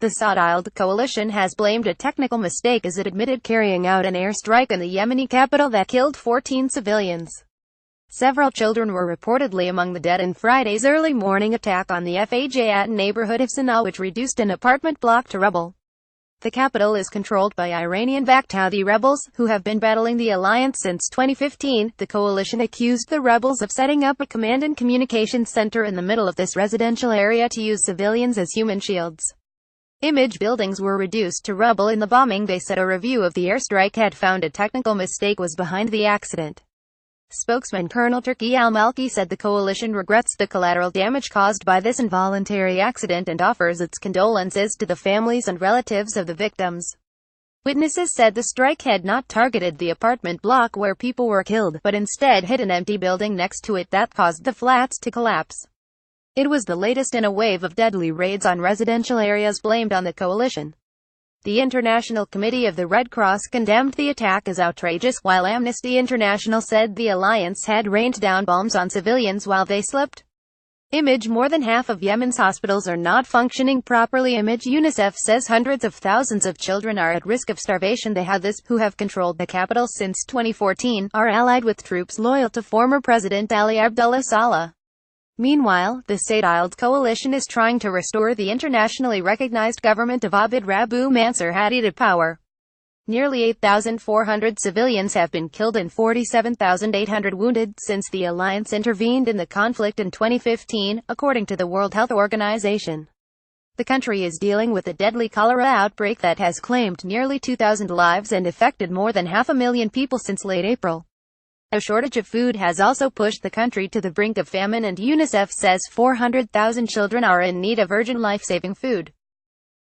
The Saud coalition has blamed a technical mistake as it admitted carrying out an airstrike in the Yemeni capital that killed 14 civilians. Several children were reportedly among the dead in Friday's early morning attack on the Fajat neighborhood of Sana'a, which reduced an apartment block to rubble. The capital is controlled by Iranian-backed Houthi rebels, who have been battling the alliance since 2015. The coalition accused the rebels of setting up a command and communications center in the middle of this residential area to use civilians as human shields. Image buildings were reduced to rubble in the bombing. They said a review of the airstrike had found a technical mistake was behind the accident. Spokesman Colonel Turki al-Malki said the coalition regrets the collateral damage caused by this involuntary accident and offers its condolences to the families and relatives of the victims. Witnesses said the strike had not targeted the apartment block where people were killed, but instead hit an empty building next to it that caused the flats to collapse. It was the latest in a wave of deadly raids on residential areas blamed on the coalition. The International Committee of the Red Cross condemned the attack as outrageous, while Amnesty International said the alliance had rained down bombs on civilians while they slept. Image More than half of Yemen's hospitals are not functioning properly. Image UNICEF says hundreds of thousands of children are at risk of starvation. The Houthis, who have controlled the capital since 2014, are allied with troops loyal to former President Ali Abdullah Saleh. Meanwhile, the Saud coalition is trying to restore the internationally recognized government of Abd Rabbu Mansur Hadi to power. Nearly 8,400 civilians have been killed and 47,800 wounded since the alliance intervened in the conflict in 2015, according to the World Health Organization. The country is dealing with a deadly cholera outbreak that has claimed nearly 2,000 lives and affected more than 500,000 people since late April. A shortage of food has also pushed the country to the brink of famine, and UNICEF says 400,000 children are in need of urgent life-saving food.